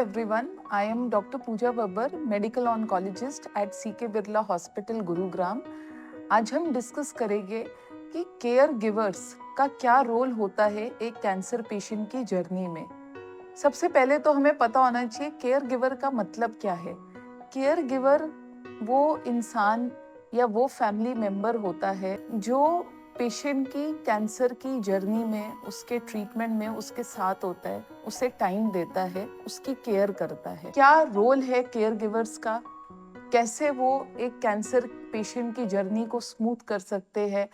everyone. I am Dr. Pooja Babbar, medical oncologist at CK Birla Hospital, Gurugram. आज हम discuss करेंगे कि care givers का क्या रोल होता है एक कैंसर पेशेंट की जर्नी में। सबसे पहले तो हमें पता होना चाहिए केयर गिवर का मतलब क्या है। केयर गिवर वो इंसान या वो फैमिली मेंबर होता है जो पेशेंट की कैंसर की जर्नी में, उसके ट्रीटमेंट में उसके साथ होता है, उसे टाइम देता है, उसकी केयर करता है। क्या रोल है केयर गिवर्स का, कैसे वो एक कैंसर पेशेंट की जर्नी को स्मूथ कर सकते हैं,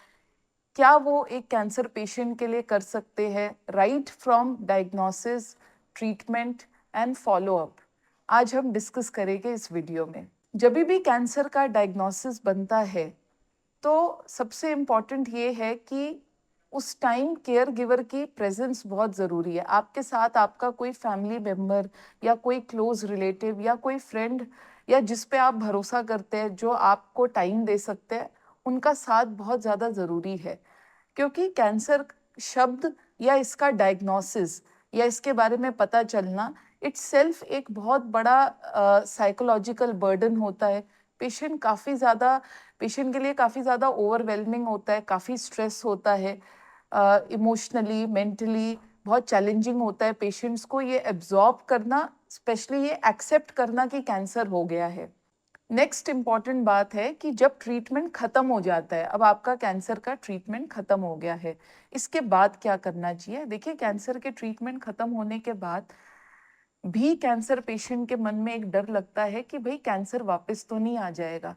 क्या वो एक कैंसर पेशेंट के लिए कर सकते हैं right from diagnosis, treatment and follow up, आज हम डिस्कस करेंगे इस वीडियो में। जब भी कैंसर का डायग्नोसिस बनता है तो सबसे इम्पॉर्टेंट ये है कि उस टाइम केयर गिवर की प्रेजेंस बहुत ज़रूरी है। आपके साथ आपका कोई फैमिली मेम्बर या कोई क्लोज रिलेटिव या कोई फ्रेंड या जिस पे आप भरोसा करते हैं, जो आपको टाइम दे सकते हैं, उनका साथ बहुत ज़्यादा ज़रूरी है। क्योंकि कैंसर शब्द या इसका डायग्नोसिस या इसके बारे में पता चलना इट्सेल्फ एक बहुत बड़ा साइकोलॉजिकल बर्डन होता है। पेशेंट के लिए काफ़ी ज़्यादा ओवरवेलमिंग होता है, काफ़ी स्ट्रेस होता है, इमोशनली मेंटली बहुत चैलेंजिंग होता है पेशेंट्स को ये एब्जॉर्ब करना, स्पेशली ये एक्सेप्ट करना कि कैंसर हो गया है। नेक्स्ट इम्पॉर्टेंट बात है कि जब ट्रीटमेंट ख़त्म हो जाता है, अब आपका कैंसर का ट्रीटमेंट ख़त्म हो गया है, इसके बाद क्या करना चाहिए। देखिए, कैंसर के ट्रीटमेंट ख़त्म होने के बाद भी कैंसर पेशेंट के मन में एक डर लगता है कि भाई कैंसर वापस तो नहीं आ जाएगा।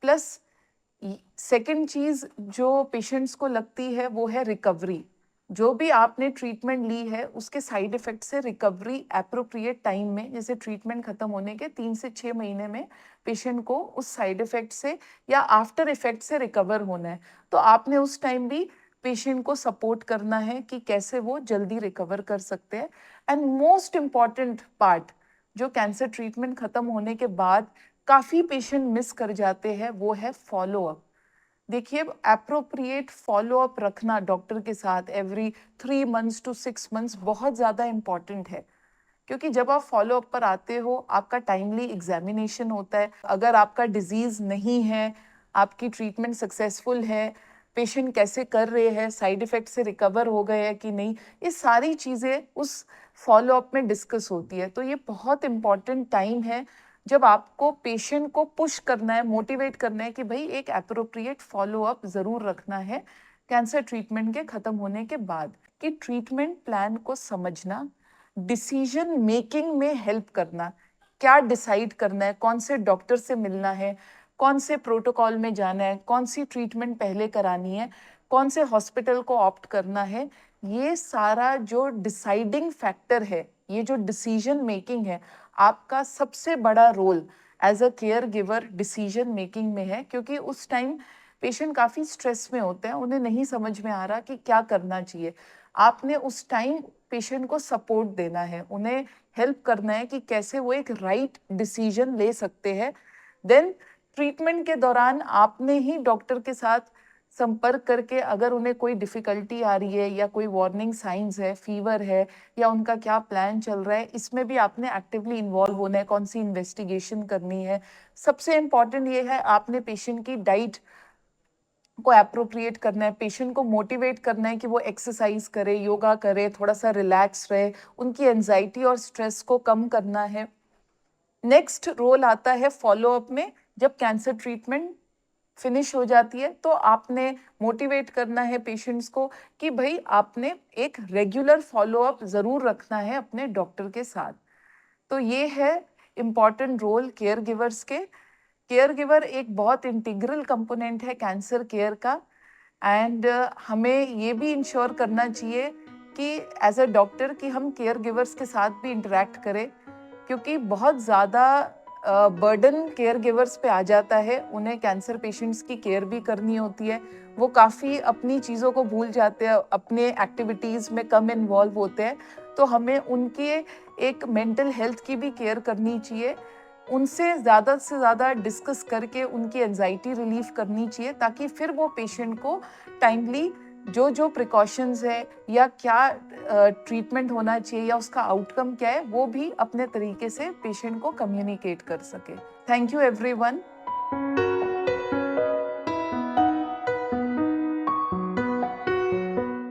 प्लस सेकंड चीज़ जो पेशेंट्स को लगती है वो है रिकवरी। जो भी आपने ट्रीटमेंट ली है उसके साइड इफ़ेक्ट से रिकवरी एप्रोप्रिएट टाइम में, जैसे ट्रीटमेंट ख़त्म होने के 3 से 6 महीने में पेशेंट को उस साइड इफ़ेक्ट से या आफ्टर इफ़ेक्ट से रिकवर होना है। तो आपने उस टाइम भी पेशेंट को सपोर्ट करना है कि कैसे वो जल्दी रिकवर कर सकते हैं। एंड मोस्ट इम्पॉर्टेंट पार्ट जो कैंसर ट्रीटमेंट ख़त्म होने के बाद काफ़ी पेशेंट मिस कर जाते हैं, वो है फॉलो अप। देखिए, एप्रोप्रिएट फॉलो अप रखना डॉक्टर के साथ एवरी 3 मंथ्स टू 6 मंथ्स बहुत ज़्यादा इम्पॉर्टेंट है। क्योंकि जब आप फॉलो अप पर आते हो, आपका टाइमली एग्जामिनेशन होता है। अगर आपका डिजीज़ नहीं है, आपकी ट्रीटमेंट सक्सेसफुल है, पेशेंट कैसे कर रहे हैं, साइड इफ़ेक्ट से रिकवर हो गए हैं कि नहीं, ये सारी चीज़ें उस फॉलो अप में डिस्कस होती है। तो ये बहुत इम्पॉर्टेंट टाइम है जब आपको पेशेंट को पुश करना है, मोटिवेट करना है कि भाई एक एप्रोप्रिएट फॉलो अप ज़रूर रखना है कैंसर ट्रीटमेंट के ख़त्म होने के बाद। कि ट्रीटमेंट प्लान को समझना, डिसीजन मेकिंग में हेल्प करना, क्या डिसाइड करना है, कौन से डॉक्टर से मिलना है, कौन से प्रोटोकॉल में जाना है, कौन सी ट्रीटमेंट पहले करानी है, कौन से हॉस्पिटल को ऑप्ट करना है, ये सारा जो डिसाइडिंग फैक्टर है, ये जो डिसीजन मेकिंग है, आपका सबसे बड़ा role as a caregiver decision making में है। क्योंकि उस टाइम पेशेंट काफ़ी स्ट्रेस में होते हैं, उन्हें नहीं समझ में आ रहा कि क्या करना चाहिए। आपने उस टाइम पेशेंट को सपोर्ट देना है, उन्हें हेल्प करना है कि कैसे वो एक राइट डिसीजन ले सकते हैं। देन ट्रीटमेंट के दौरान आपने ही डॉक्टर के साथ संपर्क करके, अगर उन्हें कोई डिफ़िकल्टी आ रही है या कोई वार्निंग साइंस है, फीवर है या उनका क्या प्लान चल रहा है, इसमें भी आपने एक्टिवली इन्वॉल्व होना है, कौन सी इन्वेस्टिगेशन करनी है। सबसे इम्पॉर्टेंट ये है, आपने पेशेंट की डाइट को एप्रोप्रिएट करना है, पेशेंट को मोटिवेट करना है कि वो एक्सरसाइज करे, योगा करे, थोड़ा सा रिलैक्स रहे, उनकी एंजाइटी और स्ट्रेस को कम करना है। नेक्स्ट रोल आता है फॉलो अप में। जब कैंसर ट्रीटमेंट फिनिश हो जाती है तो आपने मोटिवेट करना है पेशेंट्स को कि भाई आपने एक रेगुलर फॉलो अप ज़रूर रखना है अपने डॉक्टर के साथ। तो ये है इम्पॉर्टेंट रोल केयर गिवर्स के। केयर गिवर एक बहुत इंटीग्रल कंपोनेंट है कैंसर केयर का। एंड हमें ये भी इंश्योर करना चाहिए कि एज अ डॉक्टर कि हम केयर गिवर्स के साथ भी इंटरेक्ट करें, क्योंकि बहुत ज़्यादा बर्डन केयर गिवर्स पे आ जाता है। उन्हें कैंसर पेशेंट्स की केयर भी करनी होती है, वो काफ़ी अपनी चीज़ों को भूल जाते हैं, अपने एक्टिविटीज़ में कम इन्वॉल्व होते हैं। तो हमें उनके एक मेंटल हेल्थ की भी केयर करनी चाहिए, उनसे ज़्यादा से ज़्यादा डिस्कस करके उनकी एंजाइटी रिलीफ करनी चाहिए, ताकि फिर वो पेशेंट को टाइमली जो जो प्रिकॉशंस है या क्या ट्रीटमेंट होना चाहिए या उसका आउटकम क्या है वो भी अपने तरीके से पेशेंट को कम्युनिकेट कर सके। Thank you everyone.